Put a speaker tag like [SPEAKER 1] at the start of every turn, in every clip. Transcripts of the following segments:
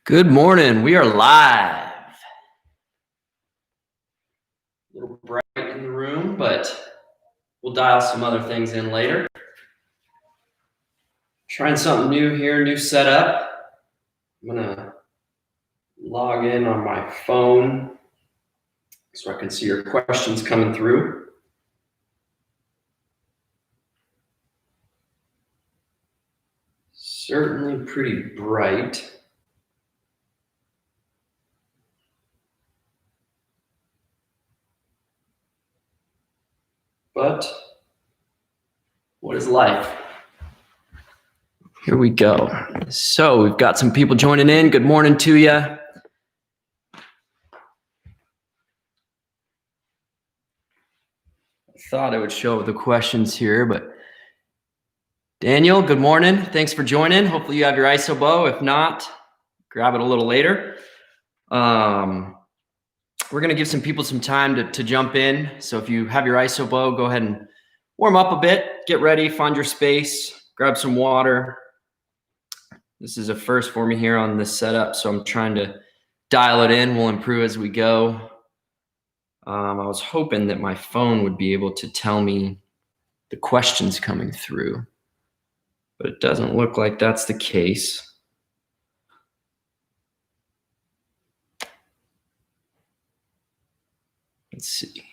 [SPEAKER 1] Good morning. We are live. A little bright in the room, but we'll dial some other things in later. Trying something new here, new setup. I'm gonna log in on my phone so I can see your questions coming through. Certainly pretty bright. But what is life? Here we go. So we've got some people joining in. Good morning to you. I thought I would show the questions here, but Daniel, good morning. Thanks for joining. Hopefully you have your Isobo. If not, grab it a little later. We're going to give some people some time to jump in. So if you have your Isobo, go ahead and warm up a bit, get ready, find your space, grab some water. This is a first for me here on this setup, so I'm trying to dial it in. We'll improve as we go. I was hoping that my phone would be able to tell me the questions coming through, but it doesn't look like that's the case. Let's see.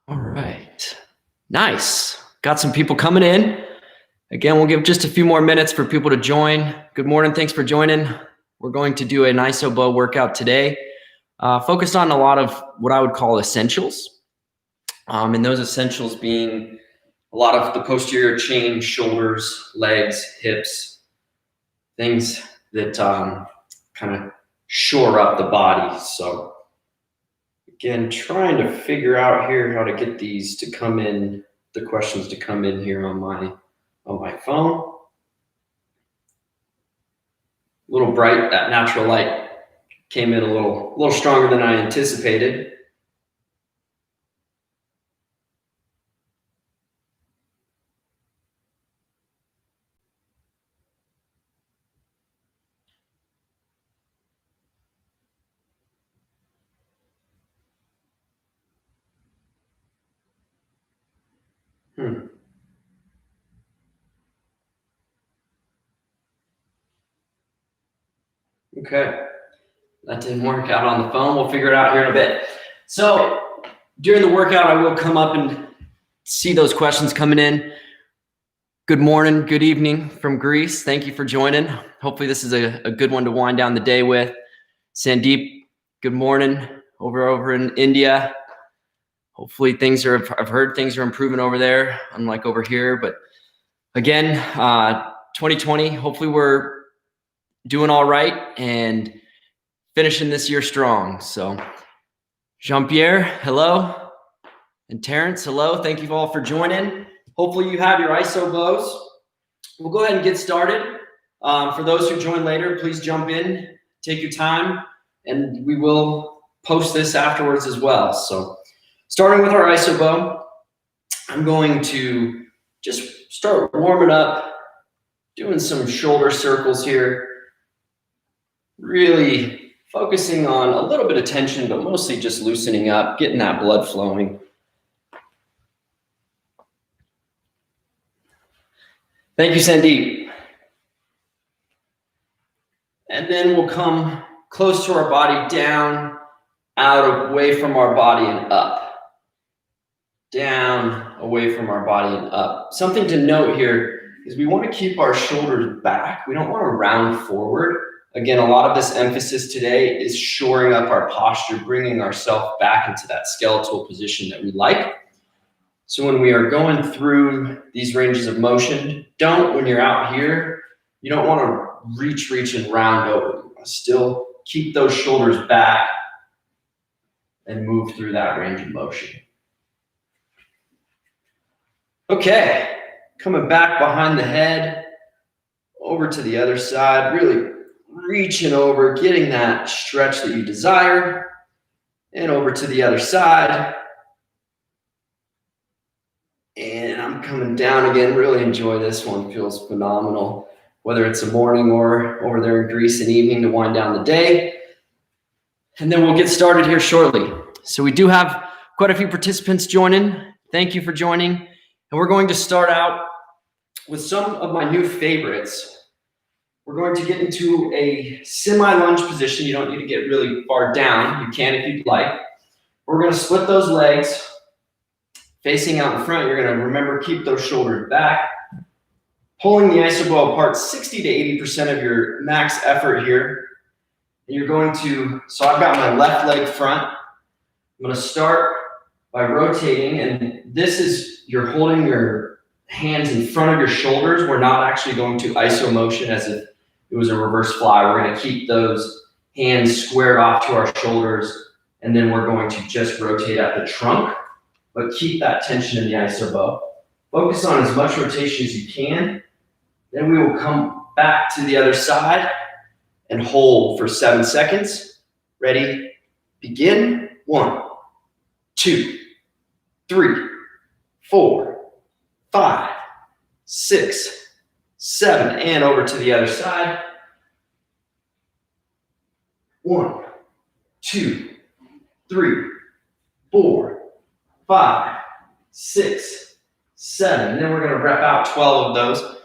[SPEAKER 1] All right. Nice. Got some people coming in. Again, we'll give just a few more minutes for people to join. Good morning. Thanks for joining. We're going to do an Isobo workout today, focused on a lot of what I would call essentials. And those essentials being a lot of the posterior chain, shoulders, legs, hips, things that kind of shore up the body. So again, trying to figure out here how to get these to come in, the questions to come in here on my phone. A little bright, that natural light came in a little stronger than I anticipated. Okay, that didn't work out on the phone. We'll figure it out here in a bit. So during the workout, I will come up and see those questions coming in. Good morning, good evening from Greece. Thank you for joining. Hopefully this is a good one to wind down the day with. Sandeep, good morning over in India. Hopefully I've heard things are improving over there, unlike over here. But again, 2020, hopefully we're doing all right and finishing this year strong. So Jean-Pierre, hello. And Terrence, hello. Thank you all for joining. Hopefully you have your Isobos. We'll go ahead and get started. For those who join later, please jump in, take your time, and we will post this afterwards as well. So starting with our Isobo, I'm going to just start warming up, doing some shoulder circles here, really focusing on a little bit of tension, but mostly just loosening up, getting that blood flowing. Thank you, Sandeep. And then we'll come close to our body, down, out, away from our body, and up. Down, away from our body, and up. Something to note here is we want to keep our shoulders back. We don't want to round forward. Again, a lot of this emphasis today is shoring up our posture, bringing ourselves back into that skeletal position that we like. So when we are going through these ranges of motion, when you're out here, you don't want to reach and round over. You want to still keep those shoulders back and move through that range of motion. Okay, coming back behind the head, over to the other side, really reaching over, getting that stretch that you desire. And over to the other side. And I'm coming down again. Really enjoy this one. Feels phenomenal. Whether it's a morning or over there in Greece, an evening to wind down the day. And then we'll get started here shortly. So we do have quite a few participants joining. Thank you for joining. And we're going to start out with some of my new favorites. We're going to get into a semi-lunge position. You don't need to get really far down. You can if you'd like. We're going to split those legs facing out in front. You're going to remember, keep those shoulders back. Pulling the isobo apart 60 to 80% of your max effort here. And you're going to, so I've got my left leg front. I'm going to start by rotating, and this is, you're holding your hands in front of your shoulders. We're not actually going to iso motion as if it was a reverse fly. We're going to keep those hands squared off to our shoulders, and then we're going to just rotate at the trunk, but keep that tension in the isobo. Focus on as much rotation as you can. Then we will come back to the other side and hold for 7 seconds. Ready? Begin. 1, 2, 3, 4, 5, 6, 7. And over to the other side. 1, 2, 3, 4, 5, 6, 7. And then we're going to rep out 12 of those.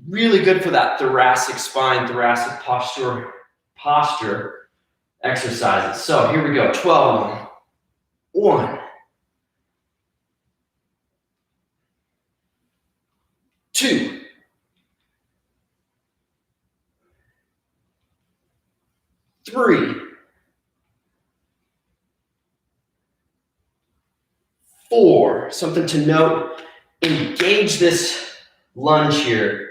[SPEAKER 1] Really good for that thoracic spine, thoracic posture exercises. So here we go, 12 of them. 1, 2, 3, 4. Something to note, engage this lunge here.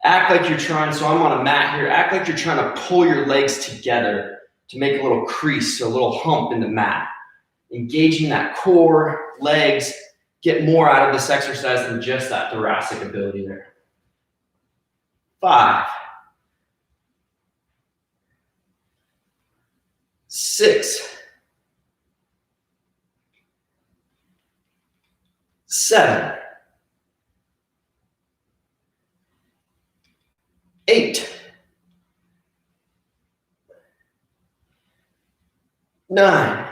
[SPEAKER 1] Act like you're trying, so I'm on a mat here, act like you're trying to pull your legs together to make a little crease, so a little hump in the mat. Engaging that core, legs, get more out of this exercise than just that thoracic ability there. 5, 6, 7, 8, 9,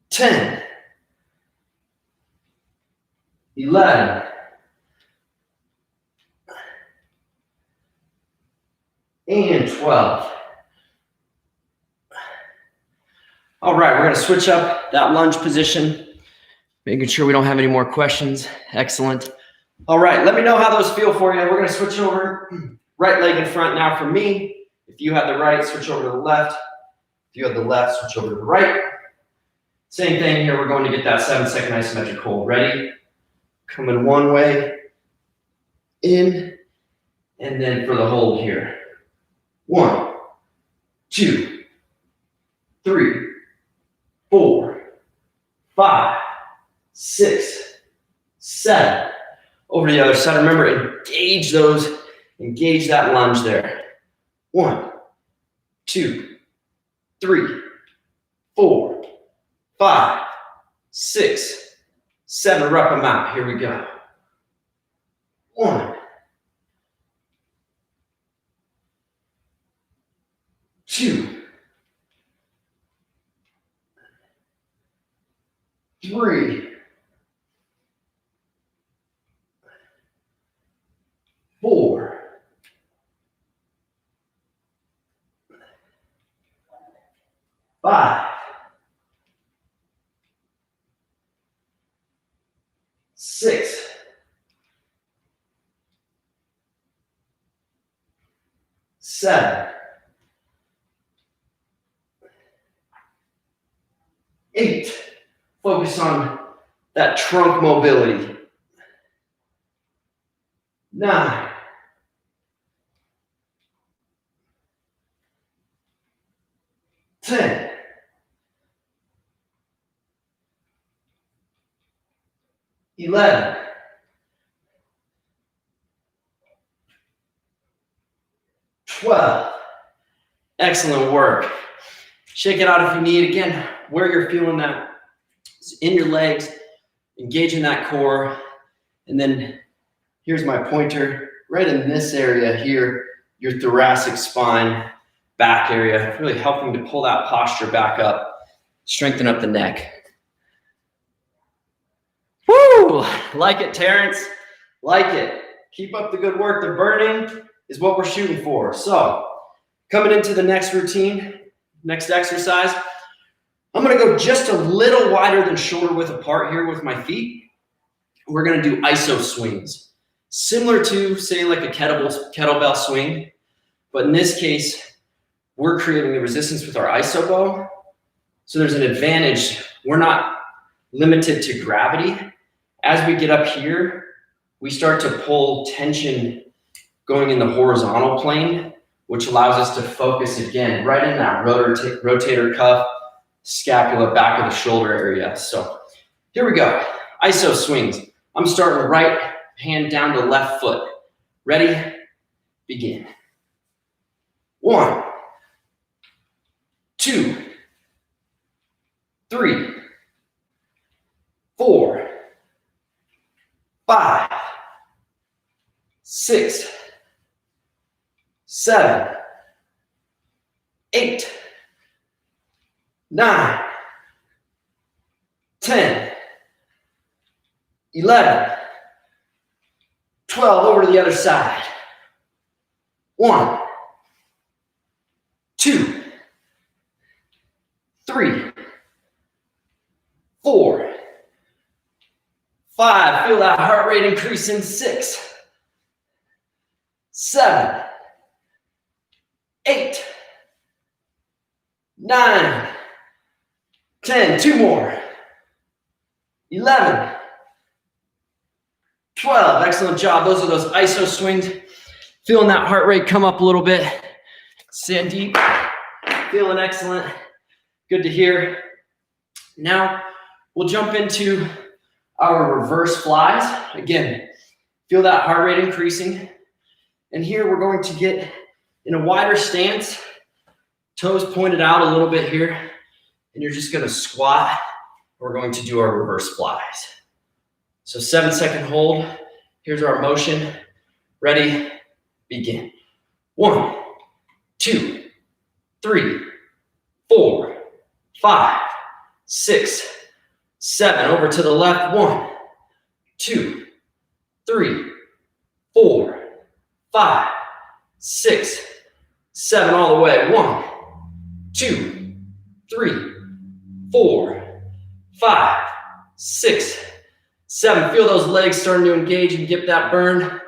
[SPEAKER 1] 10, 11, and 12. All right, we're going to switch up that lunge position, making sure we don't have any more questions. Excellent. All right, let me know how those feel for you. We're going to switch over. Right leg in front now for me. If you have the right, switch over to the left. If you have the left, switch over to the right. Same thing here. We're going to get that 7-second isometric hold. Ready? Coming one way, in, and then for the hold here. 1, 2, 3, 4, 5, 6, 7. Over to the other side. Remember, engage that lunge there. 1, 2, 3, 4, 5, 6, 7. Rep them out. Here we go. 1, 2, 3, 4, 5, 6, 7, 8. Focus on that trunk mobility. 9, 10, 11, 12, Excellent work. Shake it out if you need. Again, where you're feeling that is in your legs, engaging that core. And then here's my pointer, right in this area here, your thoracic spine, back area, really helping to pull that posture back up, strengthen up the neck. Woo! Like it, Terrence. Like it. Keep up the good work. The burning is what we're shooting for. So, coming into the next routine, next exercise, I'm going to go just a little wider than shoulder width apart here with my feet. We're going to do iso swings. Similar to, say, like a kettlebell swing. But in this case, we're creating the resistance with our isobo. So there's an advantage. We're not limited to gravity. As we get up here, we start to pull tension going in the horizontal plane, which allows us to focus again right in that rotator cuff, scapula, back of the shoulder area. So here we go. Iso swings. I'm starting right hand down to left foot. Ready? Begin. 1, 2, 3, 4, 5, 6, 7, 8, 9, 10, 11, 12, over to the other side. 1, 2, 3, 4, 5. Feel that heart rate increase in 6, 7, 8, 9, 10. 2 more. 11, 12. Excellent job. Those are those iso swings. Feeling that heart rate come up a little bit. Sandeep, feeling excellent. Good to hear. Now we'll jump into our reverse flies. Again, feel that heart rate increasing. And here we're going to get in a wider stance, toes pointed out a little bit here, and you're just going to squat. We're going to do our reverse flies. So 7-second hold. Here's our motion. Ready, begin. 1, 2, 3, 4, 5, 6, 7. Over to the left. 1, 2, 3, 4, 5, 6, 7. All the way. 1, 2, 3, 4, 5, 6, 7. Feel those legs starting to engage and get that burn.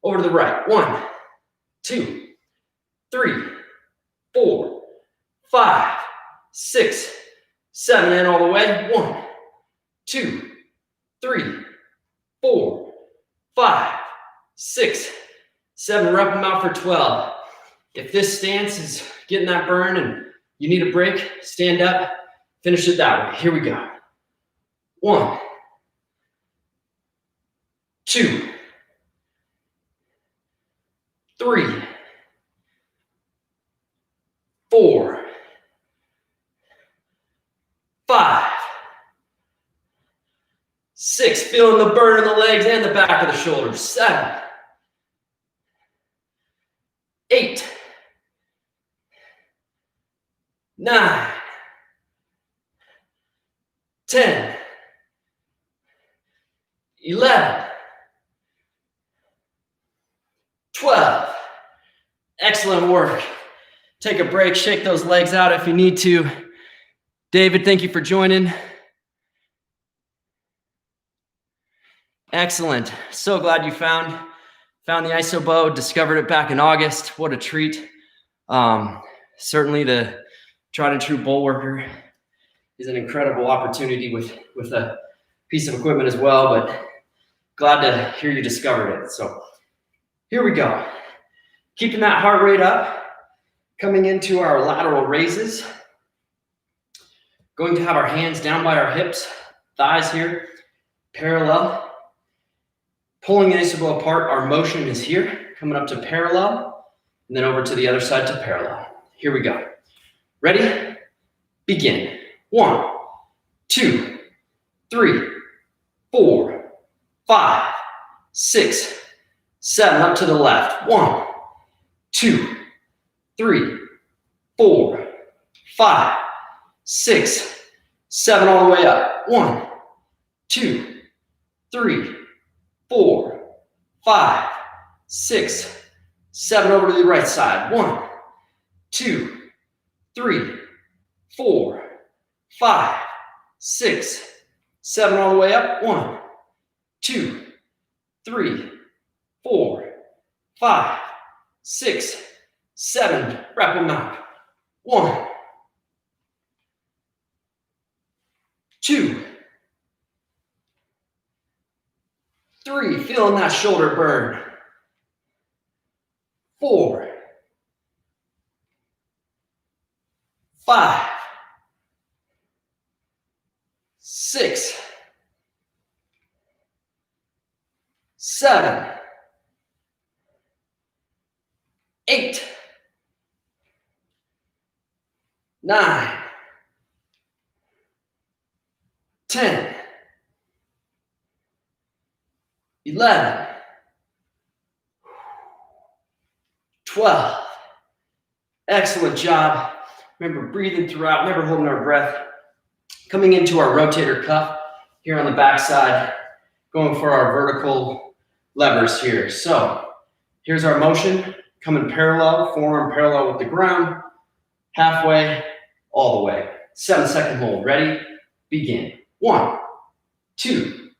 [SPEAKER 1] Over to the right. 1, 2, 3, 4, 5, 6, 7. And all the way. 1, 2, 3, 4, 5, 6, 7. Rep them out for 12. If this stance is getting that burn and you need a break, stand up, finish it that way. Here we go. 1, 2, 3, 4, 5, 6. Feeling the burn in the legs and the back of the shoulders. 7, 8, 9, 10, 11, 12. Excellent work. Take a break, shake those legs out if you need to. David, thank you for joining. Excellent. So glad you found the Isobo, discovered it back in August. What a treat. Certainly the tried and true bull worker is an incredible opportunity with a piece of equipment as well, but glad to hear you discovered it. So here we go. Keeping that heart rate up, coming into our lateral raises. Going to have our hands down by our hips, thighs here, parallel. Pulling the Isobo apart, our motion is here, coming up to parallel, and then over to the other side to parallel. Here we go. Ready? Begin. 1, 2, 3, 4, 5, 6, 7. Up to the left. 1, 2, 3, 4, 5, 6, 7. All the way up. 1, 2, 3, 4, 5, 6, 7. Over to the right side. 1, 2, 3, 4, 5, 6, 7. All the way up. 1, 2, 3, 4, 5, 6, 7. Wrap them out. 1, 2, 3. Feeling that shoulder burn. 4, 5, 6, 7, 8, 9, 10, 11, 12. Excellent job. Remember breathing throughout, never holding our breath. Coming into our rotator cuff here on the back side, going for our vertical levers here. So here's our motion, coming parallel, forearm parallel with the ground, halfway, all the way. 7-second hold. Ready? Begin. 1, 2,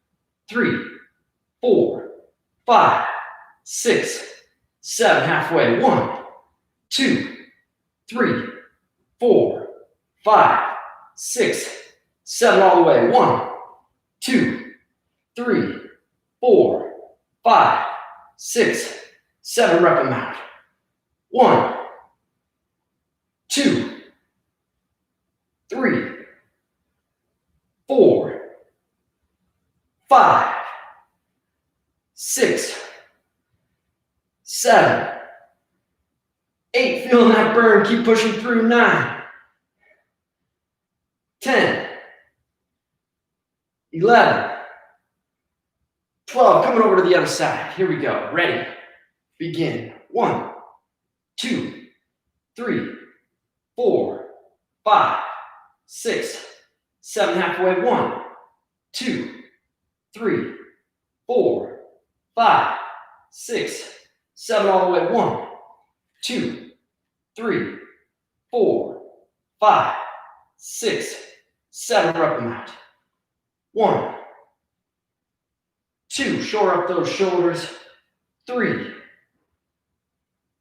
[SPEAKER 1] 3, 4, 5, 6, 7. Halfway. 1, 2, 3, 4, 5, 6, 7. All the way. 1, 2, 3, 4, 5, 6, 7. Rep them out. 1, 2, 3, 4, 5, 6, 7, 8. Feeling that burn. Keep pushing through. 9, 10, 11, 12. Coming over to the other side. Here we go. Ready? Begin. 1, 2, 3, 4, 5, 6, 7. Halfway. 1, 2, 3, 4, 5, 6, 7. All the way. 1, 2, 3, 4, 5, 6, 7. Rep them out. 1, 2. Shore up those shoulders. 3,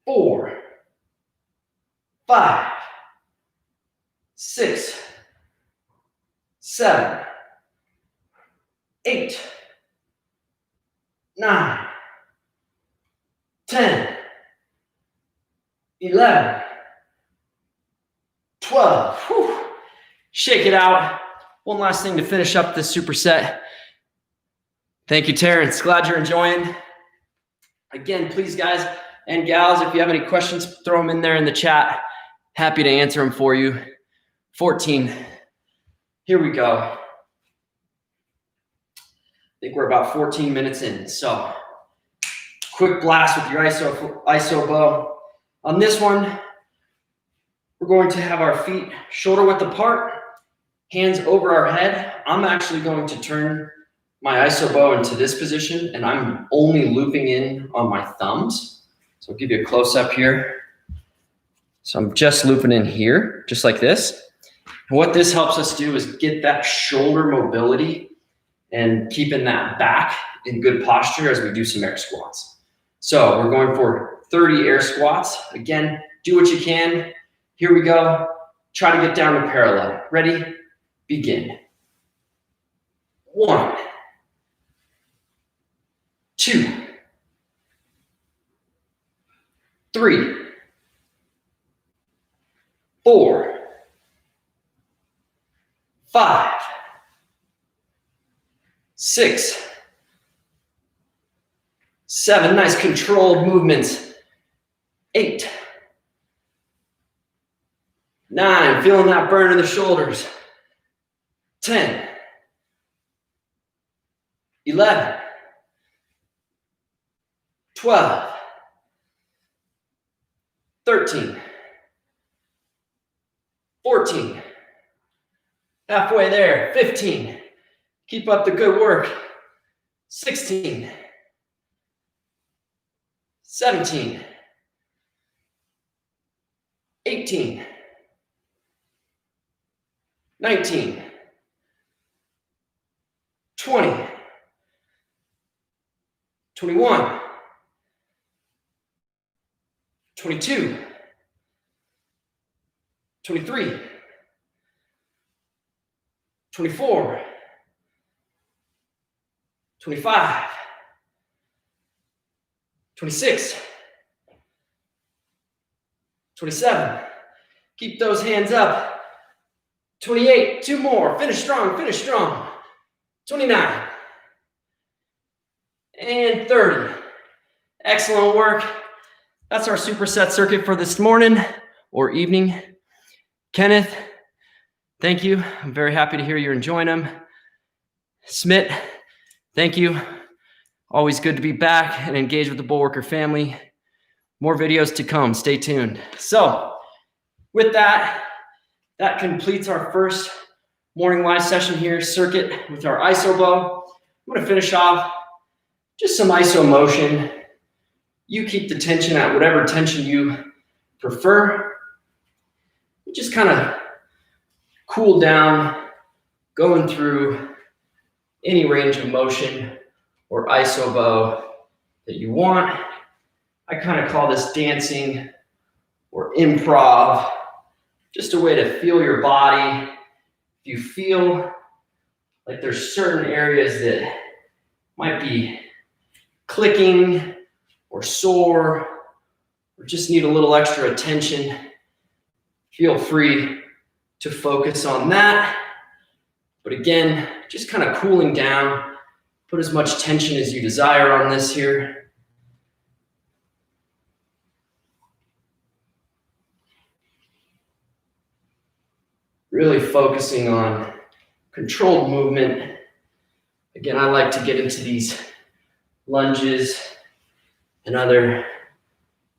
[SPEAKER 1] 4, 5, 6, 7, 8, 9, 10, 11, 12. Whew. Shake it out. One last thing to finish up this superset. Thank you, Terrence. Glad you're enjoying. Again, please, guys and gals, if you have any questions, throw them in there in the chat. Happy to answer them for you. 14. Here we go. I think we're about 14 minutes in. So quick blast with your Isobo. On this one, we're going to have our feet shoulder width apart, hands over our head. I'm actually going to turn my Isobo into this position, and I'm only looping in on my thumbs. So I'll give you a close up here. So I'm just looping in here, just like this. And what this helps us do is get that shoulder mobility and keeping that back in good posture as we do some air squats. So we're going for 30 air squats. Again, do what you can. Here we go. Try to get down to parallel. Ready? Begin. 1, 2, 3, 4, 5, 6, 7. Nice controlled movements. 8, 9, feeling that burn in the shoulders. 10, 11, 12, 13, 14, halfway there, 15. Keep up the good work. 16, 17, 18, 19, 20, 21, 22, 23, 24, 25, 26, 27. Keep those hands up. 28, 2 more. Finish strong, finish strong. 29 and 30. Excellent work. That's our superset circuit for this morning or evening. Kenneth, thank you. I'm very happy to hear you're enjoying them. Smith, thank you. Always good to be back and engage with the Bullworker family. More videos to come. Stay tuned. So with that, that completes our first morning live session here, circuit with our Isobo. I'm going to finish off just some iso motion. You keep the tension at whatever tension you prefer. Just kind of cool down, going through any range of motion or Isobo that you want. I kind of call this dancing or improv, just a way to feel your body. If you feel like there's certain areas that might be clicking or sore or just need a little extra attention, feel free to focus on that. But again, just kind of cooling down, put as much tension as you desire on this here. Really focusing on controlled movement. Again, I like to get into these lunges and other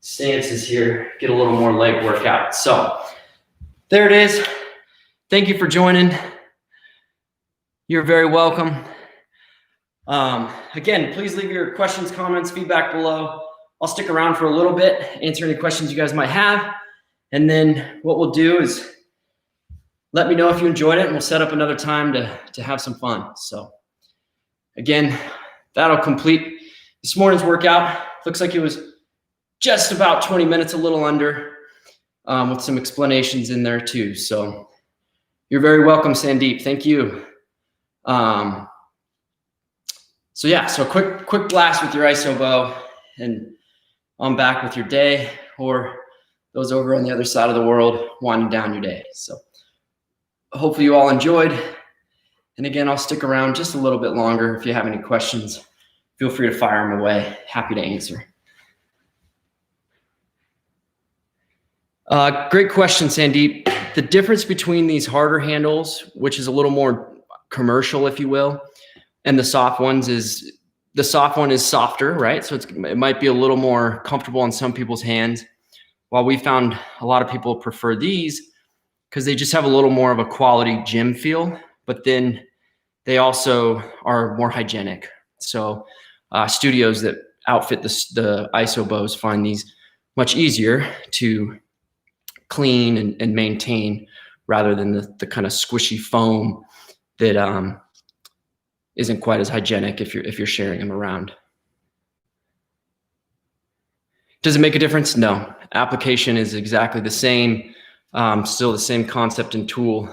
[SPEAKER 1] stances here, get a little more leg workout. So there it is. Thank you for joining. You're very welcome. Again, please leave your questions, comments, feedback below. I'll stick around for a little bit, answer any questions you guys might have. And then what we'll do is let me know if you enjoyed it, and we'll set up another time to have some fun. So again, that'll complete this morning's workout. Looks like it was just about 20 minutes, a little under, with some explanations in there too. So you're very welcome, Sandeep. Thank you. So yeah, so quick blast with your Isobo, and on back with your day, or those over on the other side of the world winding down your day. So hopefully you all enjoyed. And again, I'll stick around just a little bit longer. If you have any questions, feel free to fire them away. Happy to answer. Great question, Sandeep. The difference between these harder handles, which is a little more commercial, if you will, and the soft ones is, the soft one is softer, right? So it might be a little more comfortable in some people's hands. While we found a lot of people prefer these because they just have a little more of a quality gym feel, but then they also are more hygienic. So studios that outfit the Isobos find these much easier to clean and maintain, rather than the kind of squishy foam that isn't quite as hygienic if you're sharing them around. Does it make a difference? No. Application is exactly the same. Still the same concept and tool.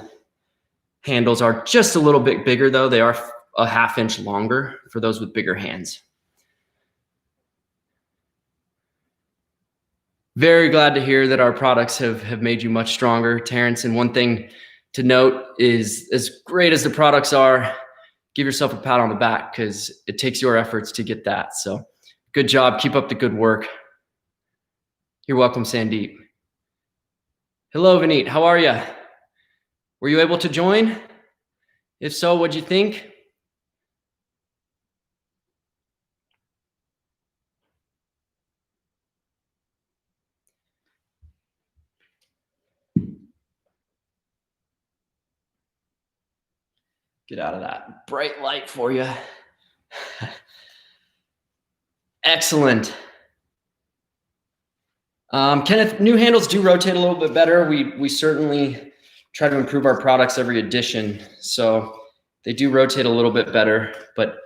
[SPEAKER 1] Handles are just a little bit bigger though. They are a ½ inch longer for those with bigger hands. Very glad to hear that our products have made you much stronger, Terrence. And one thing to note is, as great as the products are, give yourself a pat on the back, because it takes your efforts to get that. So good job. Keep up the good work. You're welcome, Sandeep. Hello, Vineet. How are you? Were you able to join? If so, what'd you think? Get out of that bright light for you. Excellent. Kenneth, new handles do rotate a little bit better. We certainly try to improve our products every edition, so they do rotate a little bit better. But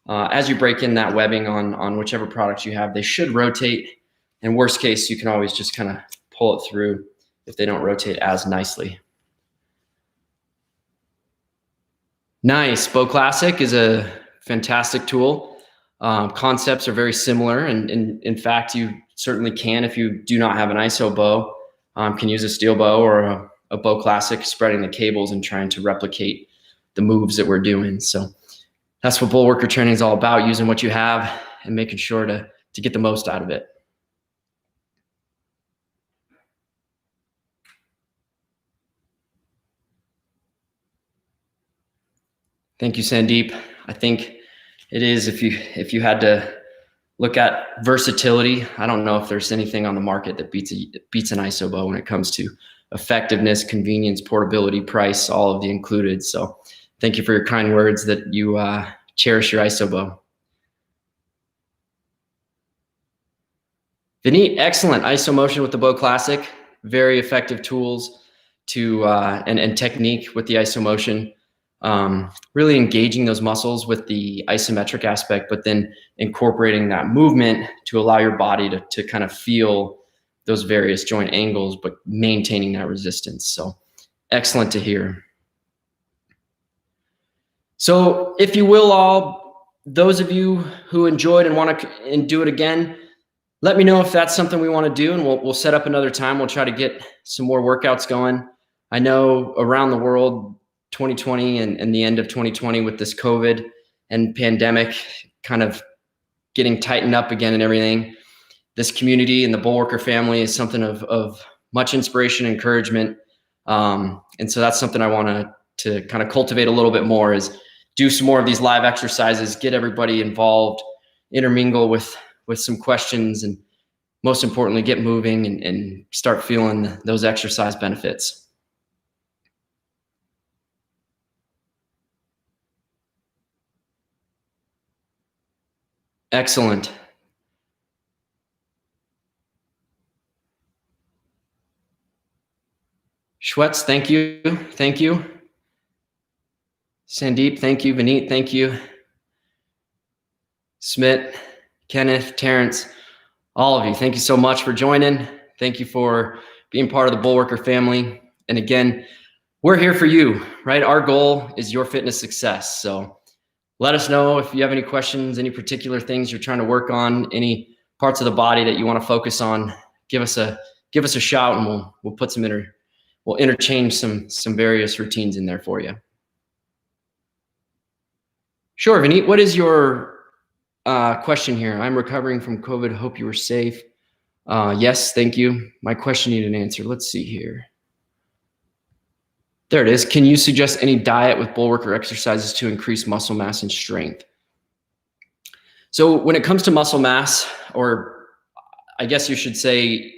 [SPEAKER 1] as you break in that webbing on whichever products you have, they should rotate. In worst case, you can always just kind of pull it through if they don't rotate as nicely. Nice. Bow Classic is a fantastic tool. Concepts are very similar, and in fact, you certainly can, if you do not have an Isobo, can use a steel bow or a Bow Classic, spreading the cables and trying to replicate the moves that we're doing. So that's what bull worker training is all about, using what you have and making sure to get the most out of it. Thank you, Sandeep. I think it is, if you had to look at versatility, I don't know if there's anything on the market that beats an Isobo when it comes to effectiveness, convenience, portability, price, all of the included. So thank you for your kind words that you cherish your Isobo. Vineet, excellent. Iso motion with the Bow Classic, very effective tools to and technique with the Iso motion. Really engaging those muscles with the isometric aspect, but then incorporating that movement to allow your body to kind of feel those various joint angles, but maintaining that resistance. So excellent to hear. So if you will, all those of you who enjoyed and want to do it again, let me know if that's something we want to do, and we'll set up another time. We'll try to get some more workouts going. I know around the world, 2020 and the end of 2020 with this COVID and pandemic kind of getting tightened up again and everything, this community and the bull worker family is something of much inspiration and encouragement. And so that's something I want to kind of cultivate a little bit more, is do some more of these live exercises, get everybody involved, intermingle with some questions, and most importantly, get moving and start feeling those exercise benefits. Excellent. Schwetz, thank you. Thank you. Sandeep, thank you. Vineet, thank you. Smith, Kenneth, Terrence, all of you, thank you so much for joining. Thank you for being part of the bull worker family. And again, we're here for you, right? Our goal is your fitness success. So let us know if you have any questions, any particular things you're trying to work on, any parts of the body that you want to focus on. Give us a shout, and we'll put we'll interchange some various routines in there for you. Sure, Vineet, what is your question here? I'm recovering from COVID. Hope you were safe. Yes, thank you. My question needed an answer. Let's see here. There it is. Can you suggest any diet with bull worker exercises to increase muscle mass and strength? So when it comes to muscle mass, or I guess you should say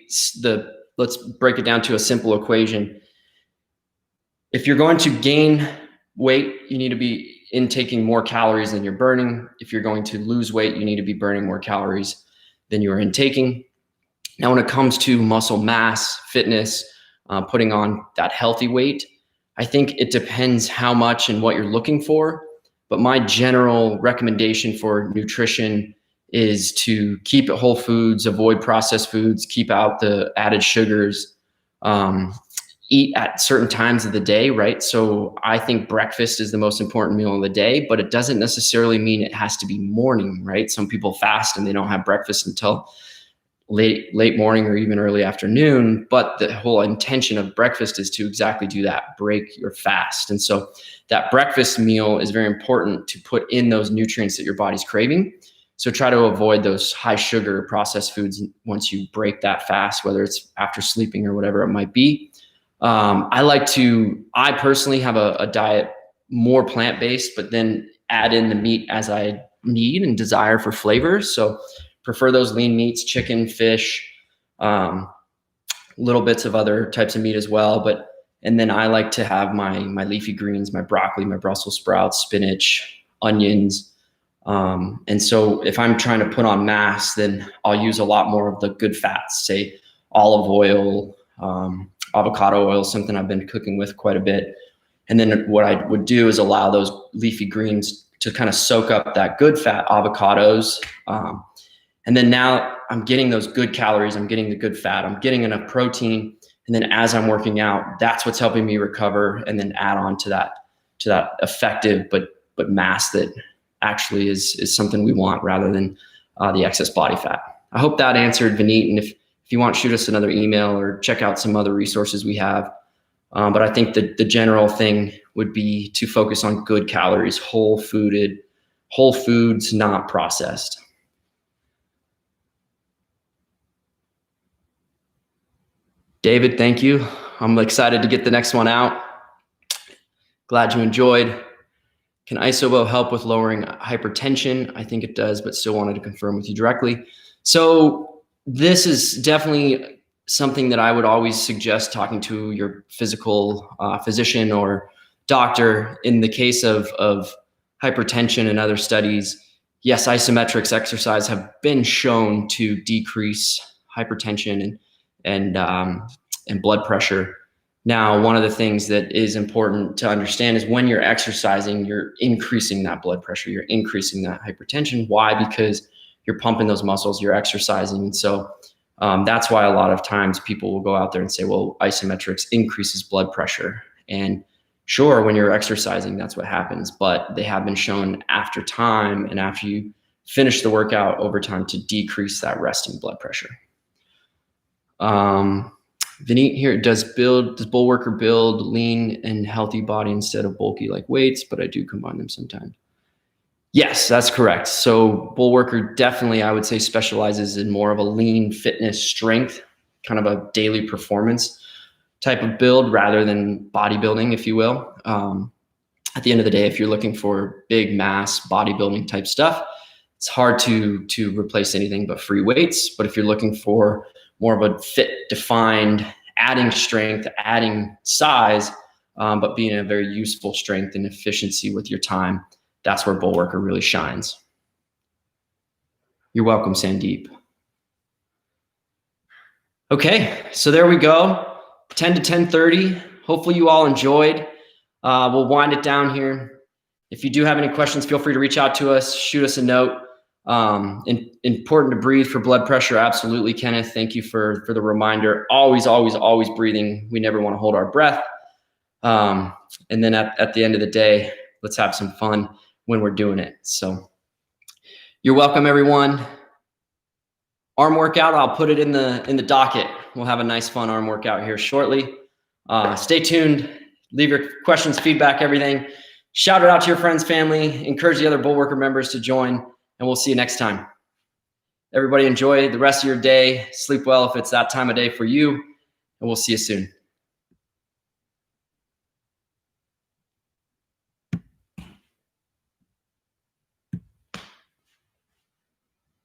[SPEAKER 1] let's break it down to a simple equation. If you're going to gain weight, you need to be intaking more calories than you're burning. If you're going to lose weight, you need to be burning more calories than you're intaking. Now, when it comes to muscle mass, fitness, putting on that healthy weight, I think it depends how much and what you're looking for. But my general recommendation for nutrition is to keep it whole foods, avoid processed foods, keep out the added sugars, eat at certain times of the day, right? So I think breakfast is the most important meal of the day, but it doesn't necessarily mean it has to be morning, right? Some people fast and they don't have breakfast until late morning or even early afternoon, but the whole intention of breakfast is to exactly do that, break your fast. And so that breakfast meal is very important to put in those nutrients that your body's craving. So try to avoid those high sugar processed foods once you break that fast, whether it's after sleeping or whatever it might be. I personally have a diet more plant-based, but then add in the meat as I need and desire for flavor. So prefer those lean meats, chicken, fish, little bits of other types of meat as well. And then I like to have my leafy greens, my broccoli, my Brussels sprouts, spinach, onions. And so if I'm trying to put on mass, then I'll use a lot more of the good fats, say olive oil, avocado oil, something I've been cooking with quite a bit. And then what I would do is allow those leafy greens to kind of soak up that good fat, avocados. And then now I'm getting those good calories, I'm getting the good fat, I'm getting enough protein. And then as I'm working out, that's what's helping me recover and then add on to that effective, but mass that actually is something we want rather than the excess body fat. I hope that answered, Vineet. And if you want, shoot us another email or check out some other resources we have. But I think the general thing would be to focus on good calories, whole foods, not processed. David, thank you. I'm excited to get the next one out. Glad you enjoyed. Can Isobo help with lowering hypertension? I think it does, but still wanted to confirm with you directly. So this is definitely something that I would always suggest talking to your physical physician or doctor. In the case of hypertension and other studies, yes, isometrics exercise have been shown to decrease hypertension and blood pressure. Now, one of the things that is important to understand is when you're exercising, you're increasing that blood pressure, you're increasing that hypertension. Why? Because you're pumping those muscles, you're exercising. And so that's why a lot of times people will go out there and say, well, isometrics increases blood pressure. And sure, when you're exercising, that's what happens. But they have been shown after time and after you finish the workout over time to decrease that resting blood pressure. Vineet here, does Bulwarker build lean and healthy body instead of bulky like weights, but I do combine them sometimes. Yes, that's correct. So Bulwarker definitely, I would say, specializes in more of a lean fitness strength, kind of a daily performance type of build rather than bodybuilding, if you will. At the end of the day, if you're looking for big mass bodybuilding type stuff, it's hard to replace anything but free weights. But if you're looking for more of a fit, defined, adding strength, adding size, but being a very useful strength and efficiency with your time, that's where Bulwarker really shines. You're welcome, Sandeep. Okay, so there we go. 10 to 10:30. Hopefully you all enjoyed. We'll wind it down here. If you do have any questions, feel free to reach out to us, shoot us a note. Important to breathe for blood pressure. Absolutely, Kenneth. Thank you for the reminder. Always, always, always breathing. We never want to hold our breath. And then at the end of the day, let's have some fun when we're doing it. So you're welcome, everyone. Arm workout, I'll put it in the docket. We'll have a nice fun arm workout here shortly. Stay tuned. Leave your questions, feedback, everything. Shout it out to your friends, family. Encourage the other Bulwarker members to join. And we'll see you next time. Everybody enjoy the rest of your day. Sleep well if it's that time of day for you. And we'll see you soon.